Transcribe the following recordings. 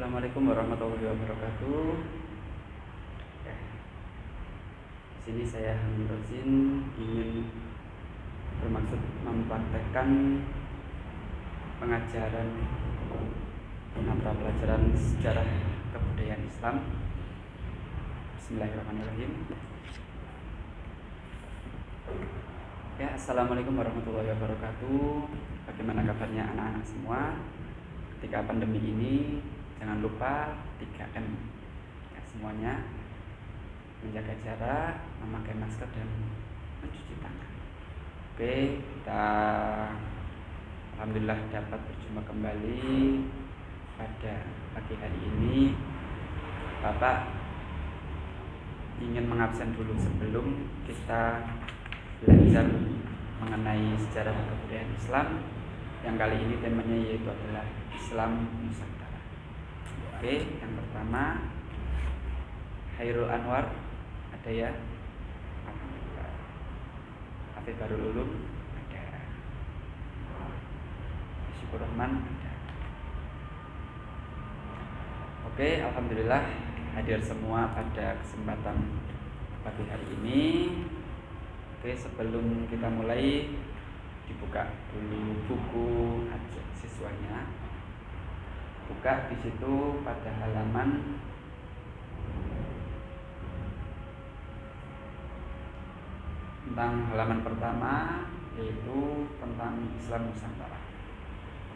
Assalamualaikum warahmatullahi wabarakatuh. Di sini saya Hamid Rozin ingin bermaksud mempraktekkan pengajaran mata pelajaran sejarah kebudayaan Islam. Bismillahirrahmanirrahim. Assalamualaikum warahmatullahi wabarakatuh. Bagaimana kabarnya anak-anak semua? Ketika pandemi ini jangan lupa 3M semuanya, menjaga jarak, memakai masker dan mencuci tangan. Kita alhamdulillah dapat berjumpa kembali pada pagi hari ini. Bapak ingin mengabsen dulu sebelum kita belajar mengenai sejarah kebudayaan Islam yang kali ini temanya yaitu adalah Islam Nusantara. Yang pertama Hairul Anwar ada ya, Hafid Barul Ulum ada, Syukur Rahman ada. Alhamdulillah hadir semua pada kesempatan pagi hari ini. Sebelum kita mulai, dibuka dulu buku ajak siswanya. Buka di situ pada halaman tentang halaman pertama, yaitu tentang Islam Nusantara.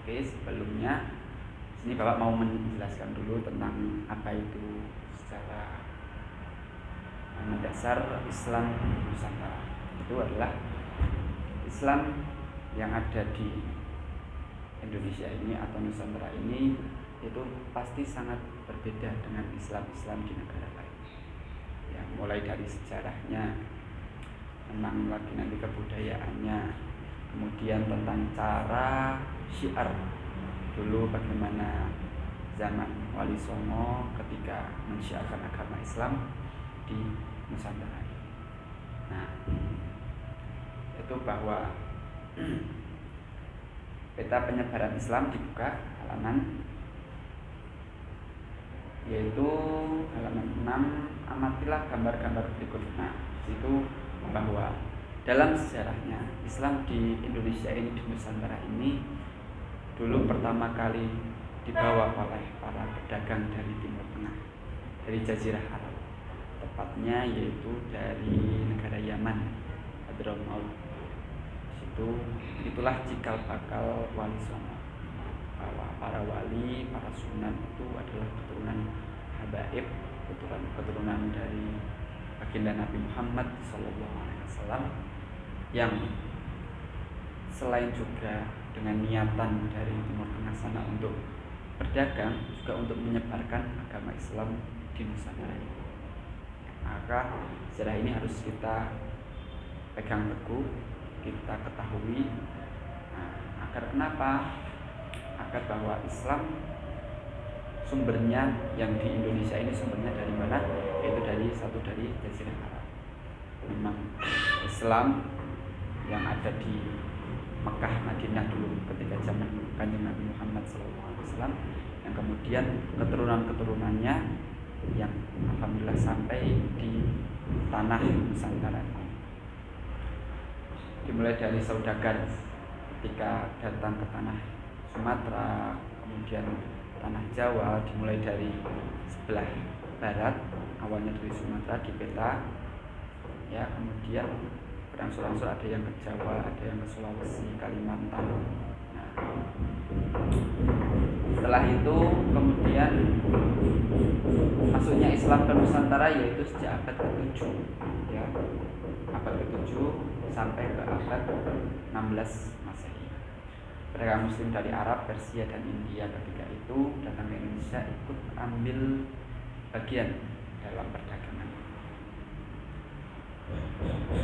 Sebelumnya sini Bapak mau menjelaskan dulu tentang apa itu secara mendasar Islam Nusantara. Itu adalah Islam yang ada di Indonesia ini atau Nusantara ini itu pasti sangat berbeda dengan Islam di negara lain. Mulai dari sejarahnya, tentang lagi nanti kebudayaannya, kemudian tentang cara syiar dulu bagaimana zaman Wali Songo ketika mensyiarkan agama Islam di Nusantara. Itu bahwa peta penyebaran Islam dibuka halaman yaitu halaman 6. Amatilah gambar-gambar berikut. Itu bahwa dalam sejarahnya Islam di Indonesia ini, di Nusantara ini dulu pertama kali dibawa oleh para pedagang dari Timur Tengah, dari Jazirah Arab, tepatnya yaitu dari negara Yaman, Hadramaut. Itulah cikal bakal Wali Songo, bahwa para wali, para sunan itu adalah keturunan habaib, keturunan dari baginda Nabi Muhammad SAW, yang selain juga dengan niatan dari Timur Tengah sana untuk berdagang, juga untuk menyebarkan agama Islam di Nusantara ini. Maka sejarah ini harus kita pegang teguh, kita ketahui, agar kenapa? Agar bahwa Islam sumbernya yang di Indonesia ini sumbernya dari mana? Yaitu dari Jazirah Arab. Memang Islam yang ada di Mekah, Madinah dulu ketika zaman Kanjeng Nabi Muhammad SAW, yang kemudian keturunan-keturunannya yang alhamdulillah sampai di tanah Nusantara. Dimulai dari saudagar ketika datang ke tanah Sumatera, kemudian tanah Jawa, dimulai dari sebelah barat, awalnya dari Sumatera di peta, kemudian berangsur-angsur ada yang ke Jawa, ada yang ke Sulawesi, Kalimantan. Setelah itu kemudian masuknya Islam ke Nusantara yaitu sejak abad ke-7, abad ke-7 sampai ke abad 16 Masehi. Pedagang Muslim dari Arab, Persia dan India ketika itu datang ke Indonesia, ikut ambil bagian dalam perdagangan.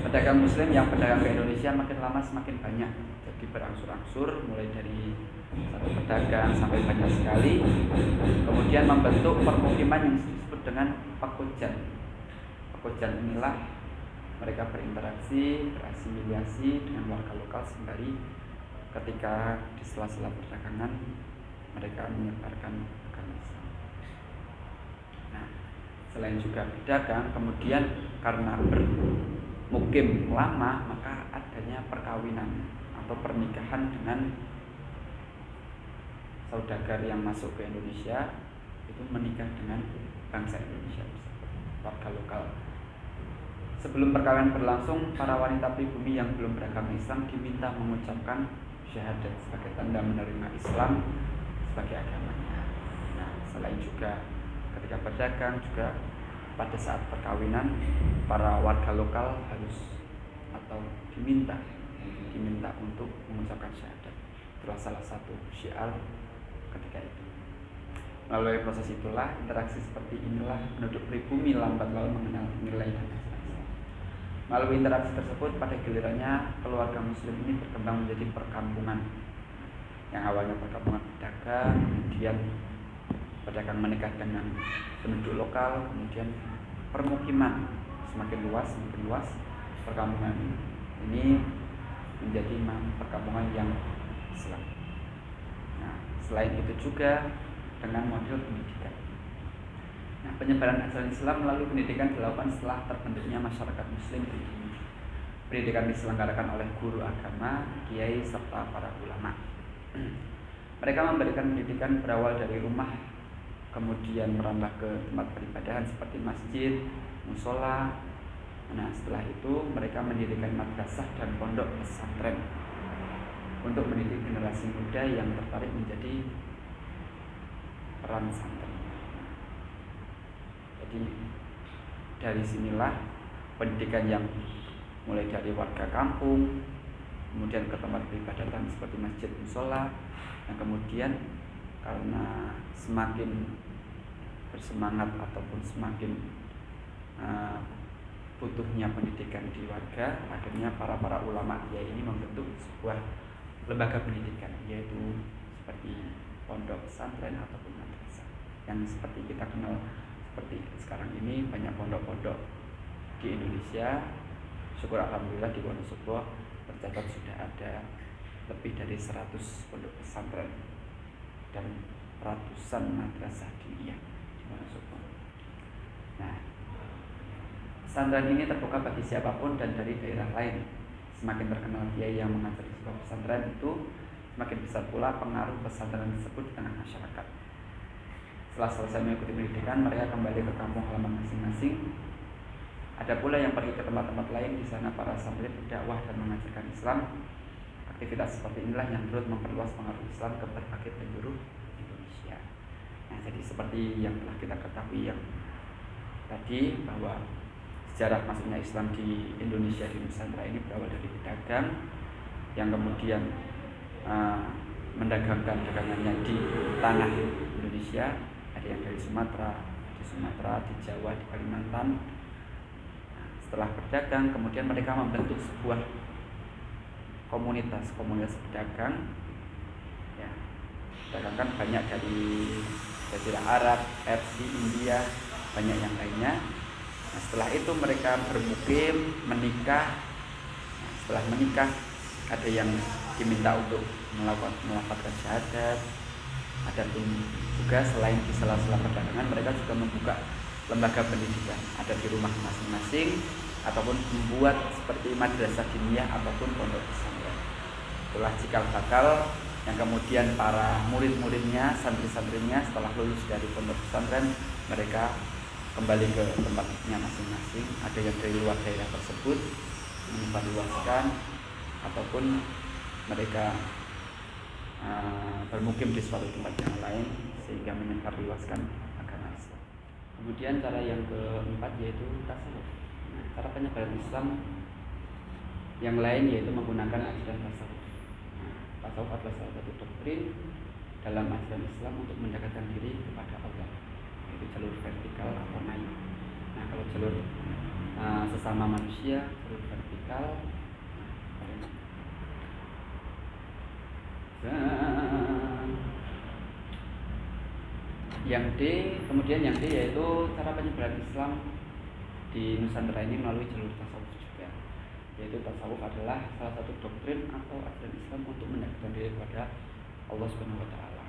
Pedagang Muslim yang berdagang ke Indonesia makin lama semakin banyak, jadi berangsur-angsur mulai dari satu pedagang sampai banyak sekali, kemudian membentuk permukiman yang disebut dengan pekojan. Pekojan inilah mereka berinteraksi, berasimilasi dengan warga lokal sembari ketika di sela-sela perdagangan mereka menyebarkan agama Islam. selain juga berdagang, kemudian karena bermukim lama maka adanya perkawinan atau pernikahan dengan saudagar yang masuk ke Indonesia, itu menikah dengan bangsa Indonesia, warga lokal. Sebelum perkawinan berlangsung, para wanita pribumi yang belum beragama Islam diminta mengucapkan syahadat sebagai tanda menerima Islam sebagai agamanya. Nah, selain juga ketika berdagang, juga pada saat perkawinan para warga lokal harus atau diminta untuk mengucapkan syahadat. Itulah salah satu syiar ketika itu. Melalui proses itulah, interaksi seperti inilah penduduk pribumi lambat laun mengenal nilai dan ajaran Islam. Melalui interaksi tersebut, pada gilirannya keluarga muslim ini berkembang menjadi perkampungan. Yang awalnya perkampungan pedagang, kemudian pedagang menikah dengan penduduk lokal, kemudian permukiman semakin luas, perkampungan ini menjadi perkampungan yang Islam. Nah, selain itu juga dengan model pendidikan. Nah, penyebaran ajaran Islam melalui pendidikan dilakukan setelah terbentuknya masyarakat muslim di dunia. Pendidikan diselenggarakan oleh guru agama, kiai, serta para ulama. Mereka memberikan pendidikan berawal dari rumah, kemudian merambah ke tempat peribadahan seperti masjid, musola. Nah, setelah itu mereka mendirikan madrasah dan pondok pesantren untuk mendidik generasi muda yang tertarik menjadi peran santri. Jadi dari sinilah pendidikan yang mulai dari warga kampung, kemudian ke tempat peribadatan seperti masjid, musola, dan kemudian karena semakin bersemangat ataupun semakin butuhnya pendidikan di warga, akhirnya para ulama dia ini membentuk sebuah lembaga pendidikan, yaitu seperti pondok pesantren ataupun madrasah yang seperti kita kenal seperti sekarang ini. Banyak pondok-pondok di Indonesia. Syukur alhamdulillah di Wonosobo tercatat sudah ada lebih dari 100 pondok pesantren dan ratusan madrasah diniyah di Wonosobo. Nah, pesantren ini terbuka bagi siapapun dan dari daerah lain. Semakin terkenal kiai yang mengajar di sebuah pesantren itu, semakin besar pula pengaruh pesantren tersebut di tengah masyarakat. Setelah selesai mengikuti pendidikan, mereka kembali ke kampung halaman masing-masing. Ada pula yang pergi ke tempat-tempat lain. Di sana para santri berdakwah dan mengajarkan Islam. Aktivitas seperti inilah yang terus memperluas pengaruh Islam ke berbagai penjuru Indonesia. Nah, jadi seperti yang telah kita ketahui yang tadi, bahwa sejarah masuknya Islam di Indonesia, di Nusantara ini berawal dari pedagang yang kemudian mendagangkan dagangannya di tanah Indonesia. Ada yang dari Sumatera, di Jawa, di Kalimantan. Nah, setelah berdagang, kemudian mereka membentuk sebuah komunitas pedagang. Ya, pedagang kan banyak dari Jazirah Arab, Persia, India, banyak yang lainnya. Nah, setelah itu mereka bermukim, menikah. Nah, setelah menikah ada yang diminta untuk melafatkan syahadat. Ada pun juga selain di sela-sela perdagangan, mereka juga membuka lembaga pendidikan, ada di rumah masing-masing ataupun membuat seperti madrasah diniyah ataupun pondok pesantren. Itulah cikal bakal yang kemudian para murid-muridnya, santri-santrinya setelah lulus dari pondok pesantren, mereka kembali ke tempatnya masing-masing. Ada yang dari luar daerah tersebut menyebarluaskan ataupun mereka bermukim di suatu tempat yang lain sehingga menyebarluaskan agama Islam. Kemudian cara yang keempat yaitu tasawuf. Nah, cara penyebaran Islam yang lain yaitu menggunakan ajaran tasawuf. Nah, tasawuf adalah salah satu doktrin dalam ajaran Islam untuk mendekatkan diri kepada Allah, yaitu jalur vertikal atau naik. Nah, kalau jalur sesama manusia, jalur vertikal. Kemudian yang D yaitu cara penyebaran Islam di Nusantara ini melalui jalur tasawuf juga. Yaitu tasawuf adalah salah satu doktrin atau ajaran Islam untuk mendekatkan diri kepada Allah Subhanahu wa taala.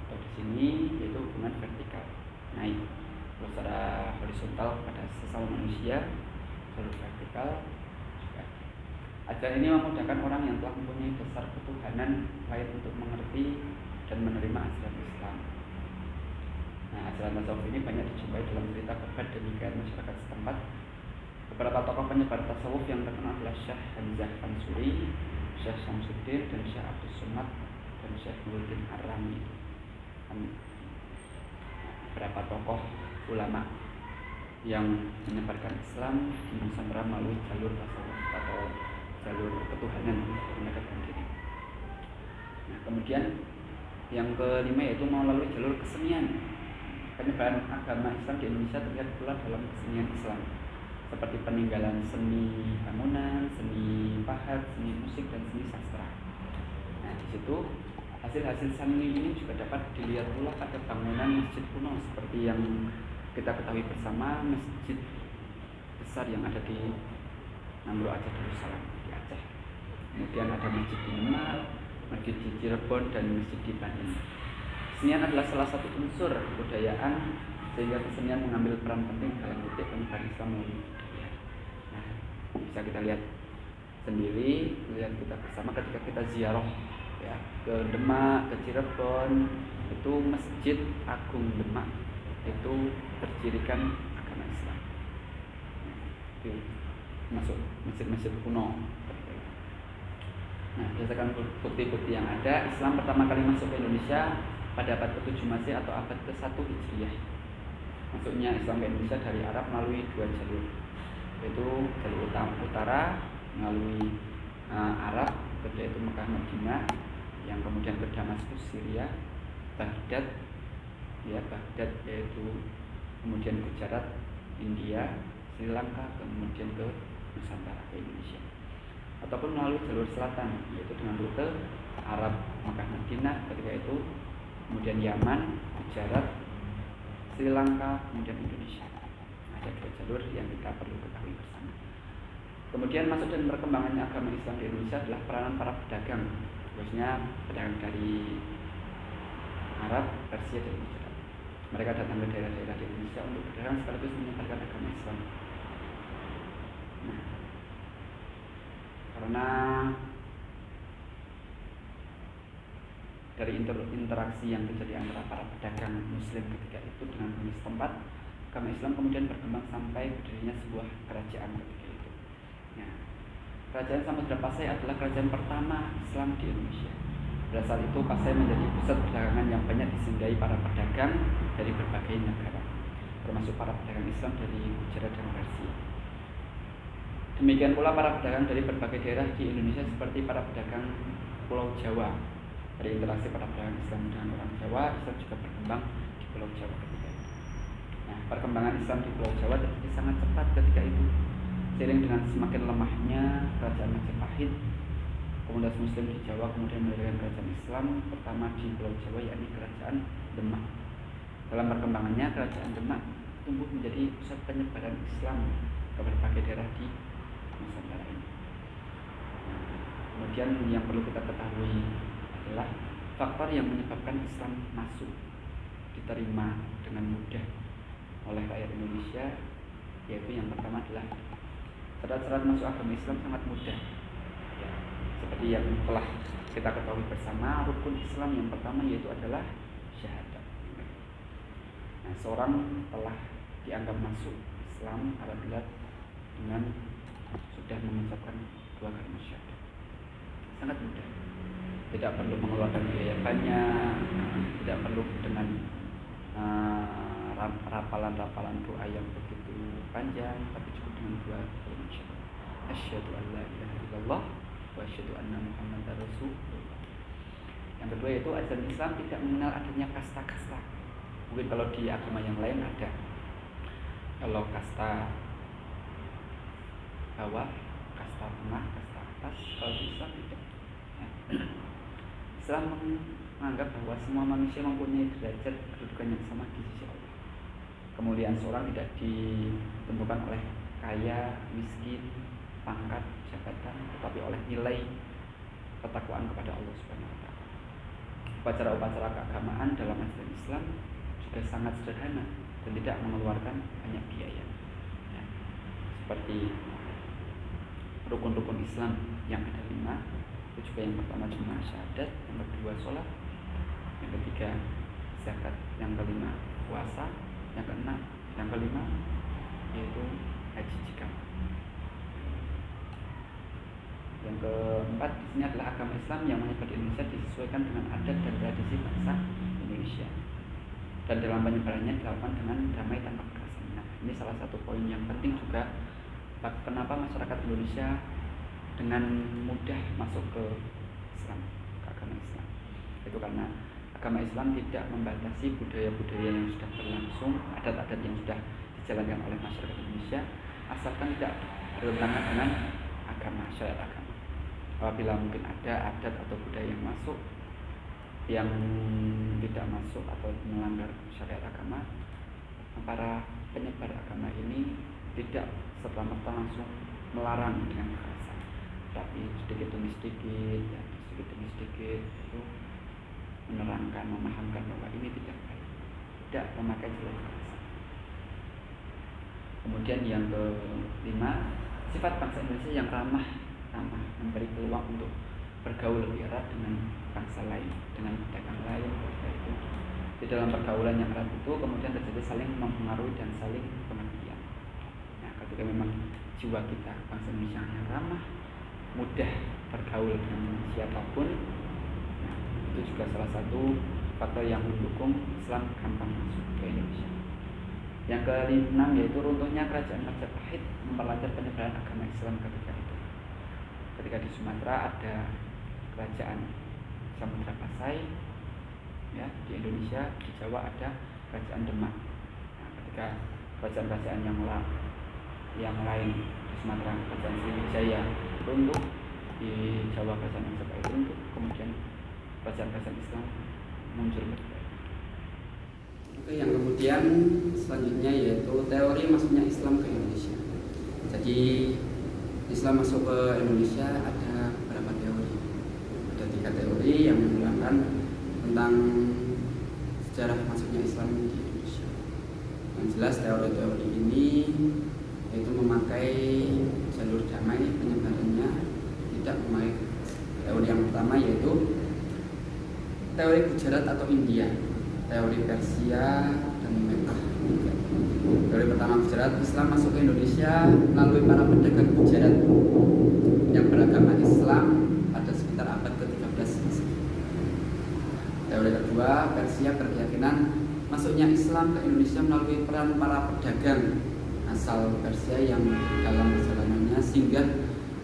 Atau di sini yaitu hubungan vertikal, naik. Kalau secara horizontal pada sesama manusia, jalur vertikal juga. Ajaran ini memudahkan orang yang telah mempunyai dasar ketuhanan lain untuk mengerti dan menerima ajaran Islam. Nah, ajaran tasawuf ini banyak dijumpai dalam cerita kerabat dan hikayat masyarakat setempat. Beberapa tokoh penyebar tasawuf yang terkenal adalah Syekh Hamzah Ansuri, Syekh Syamsuddin, dan Syekh Abdus Somad, dan Syekh Nuruddin Ar-Rami. Beberapa tokoh ulama yang menyebarkan Islam di Nusantara melalui jalur tasawuf atau jalur ketuhanan mendekatkan diri. Nah, kemudian yang kelima yaitu melalui jalur kesenian. Penyebaran agama Islam di Indonesia terlihat pula dalam kesenian Islam, seperti peninggalan seni bangunan, seni pahat, seni musik, dan seni sastra. Nah, di situ hasil-hasil seni ini juga dapat dilihat pula pada bangunan masjid kuno seperti yang kita ketahui bersama, masjid besar yang ada di Namru Aceh Darussalam di Aceh. Kemudian ada masjid di Demak, masjid di Cirebon, dan masjid di Bandung. Kesenian adalah salah satu unsur kebudayaan, sehingga kesenian mengambil peran penting dalam titik penyebaran Islam melalui budaya. Nah, bisa kita lihat sendiri, lihat kita bersama ketika kita ziarah ya ke Demak, ke Cirebon, itu Masjid Agung Demak itu bercirikan agama Islam. Itu masuk masjid-masjid kuno. Nah, berdasarkan bukti-bukti yang ada, Islam pertama kali masuk ke Indonesia pada abad ke-7 Masehi atau abad ke-1 Hijriah. Masuknya Islam ke Indonesia dari Arab melalui dua jalur, yaitu jalur utara melalui Arab, yaitu Mekah Madinah, yang kemudian ke Damaskus Syria, Baghdad yaitu kemudian Gujarat India, Sri Lanka, kemudian ke Nusantara ke Indonesia. Ataupun melalui jalur selatan, yaitu dengan rute Arab Mekah Madinah ketika itu, kemudian Yaman, Gujarat, Sri Lanka, kemudian Indonesia. Ada dua jalur yang kita perlu ketahui bersama. Kemudian masuk dan perkembangannya agama Islam di Indonesia adalah peranan para pedagang, khususnya pedagang dari Arab, Persia, dan Gujarat. Mereka datang ke daerah-daerah di Indonesia untuk berdagang sekaligus menyebarkan agama Islam. Nah, karena dari interaksi yang terjadi antara para pedagang Muslim ketika itu dengan bumi setempat, agama Islam kemudian berkembang sampai berdirinya sebuah kerajaan ketika itu. Nah, kerajaan Samudra Pasai adalah kerajaan pertama Islam di Indonesia. Pada saat itu Pasai menjadi pusat perdagangan yang banyak disinggahi para pedagang dari berbagai negara, termasuk para pedagang Islam dari Gujarat dan Persia. Demikian pula para pedagang dari berbagai daerah di Indonesia seperti para pedagang Pulau Jawa. Dari interaksi para pedagang Islam dengan orang Jawa, Islam juga berkembang di Pulau Jawa ketika itu. Nah, perkembangan Islam di Pulau Jawa terjadi sangat cepat ketika itu. Seiring dengan semakin lemahnya kerajaan Majapahit, komunitas Muslim di Jawa kemudian mendirikan kerajaan Islam pertama di Pulau Jawa, yakni Kerajaan Demak. Dalam perkembangannya, Kerajaan Demak tumbuh menjadi pusat penyebaran Islam ke berbagai daerah di Nusantara ini. Kemudian yang perlu kita ketahui adalah faktor yang menyebabkan Islam masuk diterima dengan mudah oleh rakyat Indonesia, yaitu yang pertama adalah syarat-syarat masuk agama Islam sangat mudah ya, seperti yang telah kita ketahui bersama, rukun Islam yang pertama yaitu adalah syahadat. Nah, seorang telah dianggap masuk Islam apabila dengan sudah mengucapkan dua kalimat syahadat. Sangat mudah, tidak perlu mengeluarkan biaya banyak, tidak perlu dengan rapalan-rapalan doa yang begitu panjang, tapi cukup dengan dua kalimat syahadat. Asyhadu an la ilaha illallah wa asyhadu anna Muhammadar Rasulullah. Yang kedua yaitu ajaran Islam tidak mengenal adanya kasta-kasta. Mungkin kalau di agama yang lain ada, kalau kasta bawah, kasta tengah, kasta atas. Kalau di Islam tidak. Islam menganggap bahwa semua manusia mempunyai derajat kedudukan yang sama di sisi Allah. Kemuliaan seorang tidak ditentukan oleh kaya, miskin, pangkat, jabatan, tetapi oleh nilai ketakwaan kepada Allah Subhanahu wa taala. Upacara-upacara keagamaan dalam ajaran Islam juga sangat sederhana, dan tidak mengeluarkan banyak biaya. Ya. Seperti rukun-rukun Islam yang ada 5, itu juga yang pertama cuma syahadat, yang kedua sholat, yang ketiga zakat, yang kelima puasa, yang keenam, yang kelima yaitu haji jika. Yang keempat di sini adalah agama Islam yang menyebar di Indonesia disesuaikan dengan adat dan tradisi bangsa Indonesia, dan dalam penyebarannya dilakukan dengan damai tanpa kekerasan. Nah, ini salah satu poin yang penting juga, kenapa masyarakat Indonesia dengan mudah masuk ke Islam, ke agama Islam. Itu karena agama Islam tidak membatasi budaya-budaya yang sudah berlangsung, adat-adat yang sudah dijalankan oleh masyarakat Indonesia, asalkan tidak bertentangan dengan agama, syariat agama. Apabila mungkin ada adat atau budaya yang masuk yang tidak masuk atau melanggar syariat agama, para penyebar agama ini tidak serta-merta langsung melarang dengan kekerasan, tapi sedikit demi sedikit, ya, sedikit demi sedikit itu menerangkan, memahamkan bahwa ini tidak baik, tidak memakai jalur kekerasan. Kemudian yang kelima, sifat bangsa Indonesia yang ramah, memberi peluang untuk bergaul lebih erat dengan bangsa lain, dengan pedagang lain. Itu di dalam pergaulan yang erat itu kemudian terjadi saling mempengaruhi dan saling pengertian. Nah, ketika memang jiwa kita bangsa Indonesia yang ramah, mudah bergaul dengan siapapun, nah, itu juga salah satu faktor yang mendukung Islam gampang masuk ke Indonesia. Yang ke-6 yaitu runtuhnya kerajaan Majapahit memperlancar penyebaran agama Islam ketika itu. Ketika di Sumatera ada kerajaan Samudra Pasai, ya, di Indonesia, di Jawa ada kerajaan Demak. Nah, ketika kerajaan-kerajaan yang lain di Sumatera, kerajaan Sriwijaya runtuh, di Jawa kerajaan Majapahit runtuh, kemudian kerajaan-kerajaan Islam muncul. Oke, yang kemudian selanjutnya yaitu teori masuknya Islam ke Indonesia. Jadi Islam masuk ke Indonesia ada beberapa teori. Ada 3 teori yang menerangkan tentang sejarah masuknya Islam di Indonesia. Yang jelas teori-teori ini yaitu memakai jalur damai penyebarannya, tidak memakai. Teori yang pertama yaitu teori Gujarat atau India, teori Persia dan Mekah. Teori pertama Gujarat, Islam masuk ke Indonesia melalui para pedagang Gujarat yang beragama Islam pada sekitar abad ke-13 Masehi. Teori kedua, Persia berkeyakinan masuknya Islam ke Indonesia melalui peran para pedagang asal Persia yang dalam perjalanannya singgah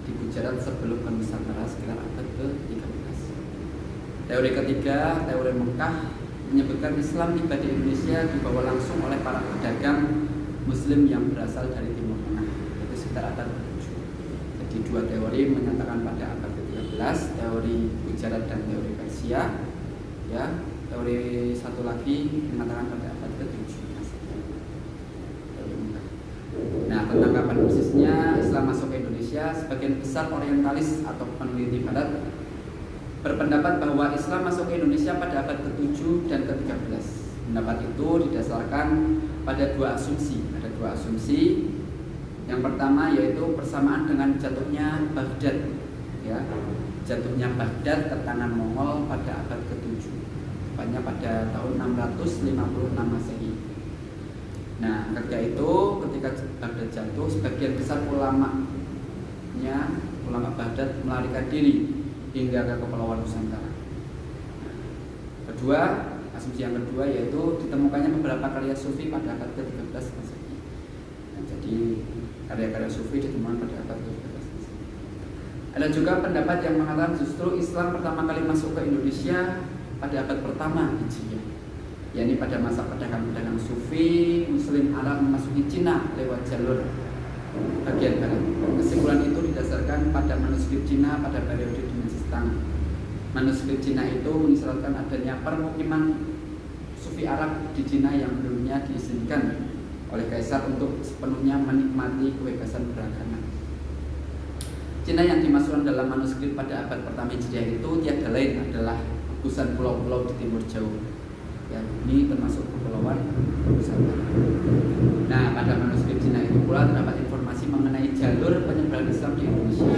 di Gujarat sebelum Nusantara sekitar abad ke-13. Teori ketiga, teori Mekah, menyebutkan Islam tiba di Indonesia dibawa langsung oleh para pedagang Muslim yang berasal dari Timur Tengah, itu sekitar abad ke-7. Jadi 2 teori menyatakan pada abad ke-13, teori Gujarat dan teori Persia. Ya, teori satu lagi mengatakan pada abad ke-7. Nah, tentang kapan persisnya Islam masuk ke Indonesia, sebagian besar orientalis atau peneliti Barat berpendapat bahwa Islam masuk ke Indonesia pada abad ke-7 dan ke-13. Pendapat itu didasarkan pada 2 asumsi. Ada 2 asumsi. Yang pertama yaitu bersamaan dengan jatuhnya Baghdad, ya, jatuhnya Baghdad ke tangan Mongol pada abad ke-7, tepatnya pada tahun 656 Masehi. Nah, ketika itu, ketika Baghdad jatuh, sebagian besar ulama Baghdad melarikan diri hingga ke Kepulauan Nusantara. Kedua, asumsi yang kedua yaitu ditemukannya beberapa karya sufi pada abad ke-13 Masehi. Nah, jadi karya-karya sufi ditemukan pada abad ke-13 Masehi. Ada juga pendapat yang mengatakan justru Islam pertama kali masuk ke Indonesia pada abad pertama Hijriah, yakni pada masa pedagang-pedagang sufi Muslim Arab memasuki Cina lewat jalur bagian barat. Kesimpulan itu didasarkan pada manuskrip Cina pada periode dinasti Tang. Manuskrip Cina itu mengisyaratkan adanya permukiman sufi Arab di Cina yang dulunya diizinkan oleh kaisar untuk sepenuhnya menikmati kebebasan beragama. Cina yang dimasukkan dalam manuskrip pada abad pertama Hijriah itu tiada lain adalah gugusan pulau-pulau di timur jauh, Ya, ini termasuk kepulauan Nusantara. Nah, pada manuskrip Cina itu pula terdapat informasi mengenai jalur penyebaran Islam di Indonesia.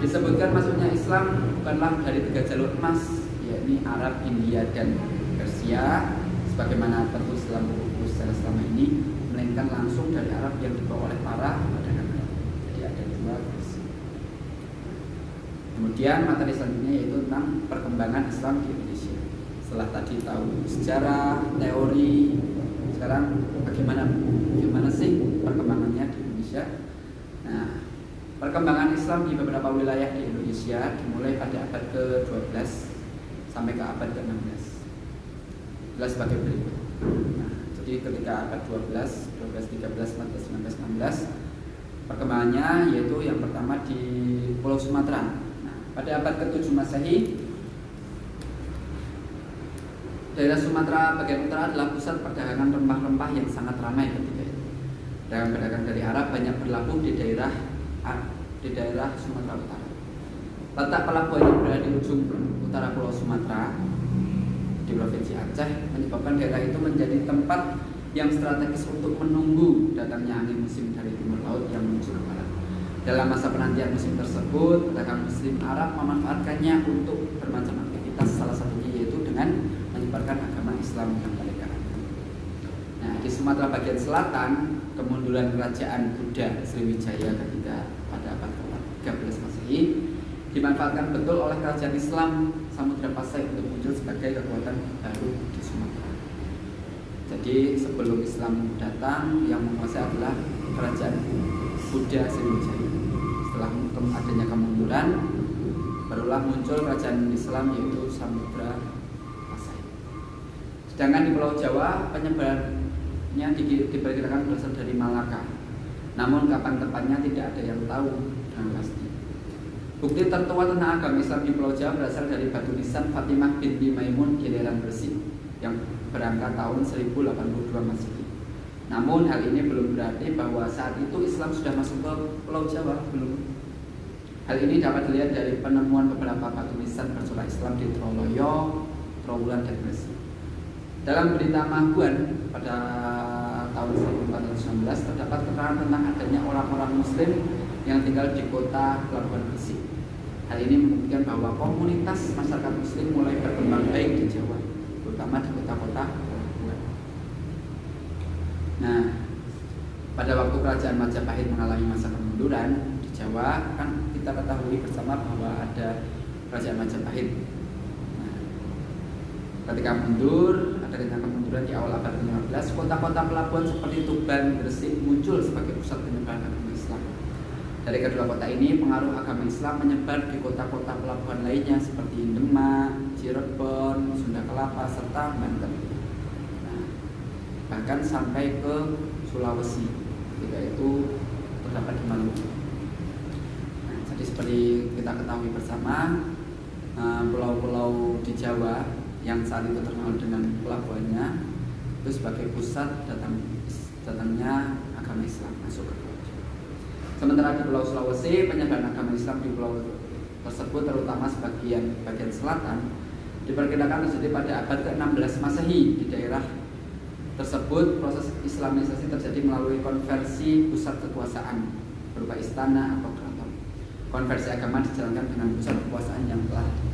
Disebutkan masuknya Islam bukanlah dari 3 jalur emas, yakni Arab, India, dan Persia, sebagaimana tertulis dalam buku sejarah selama ini, melainkan langsung dari Arab yang dibawa oleh para pedagang. Jadi ada 2 versi. Kemudian materi selanjutnya yaitu tentang perkembangan Islam di Indonesia. Setelah tadi tahu sejarah, teori, sekarang bagaimana sih perkembangannya di Indonesia? Nah, perkembangan Islam di beberapa wilayah di Indonesia dimulai pada abad ke-12 sampai ke abad ke-16. Jelas sebagai berikut. Nah, jadi ketika abad 12, 13, 14, 15, 16, perkembangannya yaitu yang pertama di Pulau Sumatera. Nah, pada abad ke-7 Masehi, daerah Sumatera bagian utara adalah pusat perdagangan rempah-rempah yang sangat ramai ketika itu. Pedagang-pedagang dari Arab banyak berlabuh di daerah Sumatera Utara. Letak pelabuhan yang berada di ujung utara Pulau Sumatera di Provinsi Aceh menyebabkan daerah itu menjadi tempat yang strategis untuk menunggu datangnya angin musim dari timur laut yang menuju ke barat. Dalam masa penantian musim tersebut, pedagang Muslim Arab memanfaatkannya untuk bermacam aktivitas, salah satunya yaitu dengan menyebarkan agama Islam yang mereka anut. Nah, di Sumatera bagian selatan, kemunduran kerajaan Buddha Sriwijaya ketika pada abad ke-13 Masehi dimanfaatkan betul oleh kerajaan Islam Samudra Pasai untuk muncul sebagai kekuatan baru di Sumatera. Jadi sebelum Islam datang, yang menguasai adalah kerajaan Buddha Sriwijaya. Setelah adanya kemunduran, barulah muncul kerajaan Islam yaitu Samudra Pasai. Sedangkan di Pulau Jawa, penyebarannya diperkirakan berasal dari Malaka. Namun kapan tepatnya tidak ada yang tahu dengan pasti. Bukti tertua tentang agama Islam di Pulau Jawa berasal dari batu nisan Fatimah binti Maimun Giliran Gresik yang berangkat tahun 1082 Masehi. Namun hal ini belum berarti bahwa saat itu Islam sudah masuk ke Pulau Jawa, belum. Hal ini dapat dilihat dari penemuan beberapa batu nisan bercorak Islam di Troloyo, Trowulan, dan Gresik. Dalam berita Maguan pada tahun 1416 terdapat keterangan tentang adanya orang-orang Muslim yang tinggal di kota Pelabuhan Gresik. Hal ini membuktikan bahwa komunitas masyarakat Muslim mulai berkembang baik di Jawa, terutama di kota-kota pelabuhan. Nah, pada waktu kerajaan Majapahit mengalami masa kemunduran di Jawa, kan kita ketahui bersama bahwa ada kerajaan Majapahit. Nah, ketika mundur, ada kemunduran di awal abad ke-15, kota-kota pelabuhan seperti Tuban, Gresik muncul sebagai pusat penyebaran agama Islam. Dari kedua kota ini, pengaruh agama Islam menyebar di kota-kota pelabuhan lainnya seperti Demak, Cirebon, Sunda Kelapa, serta Banten. Nah, bahkan sampai ke Sulawesi, yaitu terdapat di Maluku. Nah, jadi seperti kita ketahui bersama, pulau-pulau di Jawa yang saat itu terkenal dengan pelabuhannya itu sebagai pusat datangnya agama Islam masuk ke Pulau Jawa. Sementara di Pulau Sulawesi, penyebaran agama Islam di pulau tersebut terutama bagian selatan diperkirakan terjadi pada abad ke-16 Masehi. Di daerah tersebut proses Islamisasi terjadi melalui konversi pusat kekuasaan berupa istana atau keraton. Konversi agama dijalankan dengan pusat kekuasaan yang telah ada.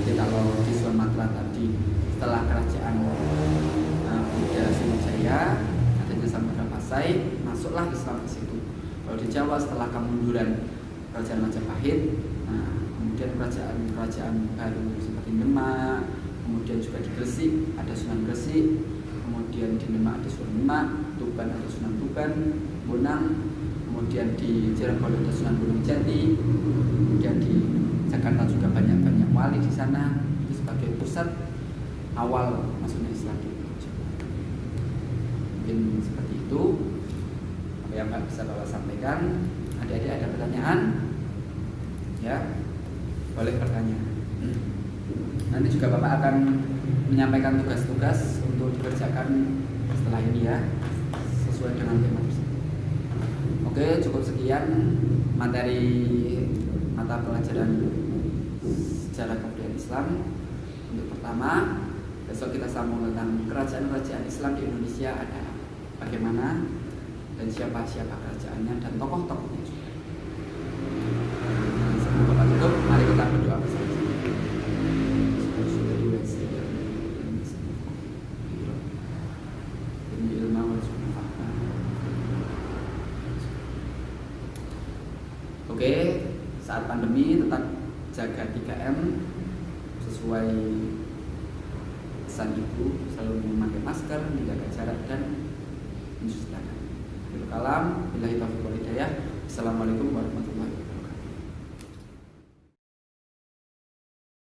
Jadi kalau di Sumatera tadi setelah kerajaan Buddha Sriwijaya adanya Samudra Pasai, masuklah Islam ke situ. Kalau di Jawa setelah kemunduran kerajaan Majapahit, kemudian kerajaan baru seperti Demak, kemudian juga di Gresik ada Sunan Gresik, kemudian di Demak ada Sunan Demak, Tuban ada Sunan Tuban, Bonang, kemudian di Cirebon ada Sunan Gunung Jati, kemudian di Jakarta juga banyak wali di sana. Itu sebagai pusat awal masuknya Islam di Pulau Jawa. Mungkin seperti itu apa yang Pak bisa Bapak sampaikan. Adik-adik ada pertanyaan? Ya, boleh bertanya. Nanti juga Bapak akan menyampaikan tugas-tugas untuk dikerjakan setelah ini ya, sesuai dengan tema tersebut. Oke, cukup sekian materi mata pelajaran sejarah kebudayaan Islam untuk pertama. Besok kita sambung tentang kerajaan-kerajaan Islam di Indonesia ada bagaimana dan siapa-siapa kerajaannya dan tokoh-tokohnya juga. Sebelum Bapak tutup, mari kita berdoa bersama. Oke, saat pandemi tetap jaga 3M sesuai pesan Ibu, selalu memakai masker, menjaga jarak dan mencuci tangan. Kalam, billahi taufiq wal hidayah. Assalamualaikum warahmatullahi wabarakatuh.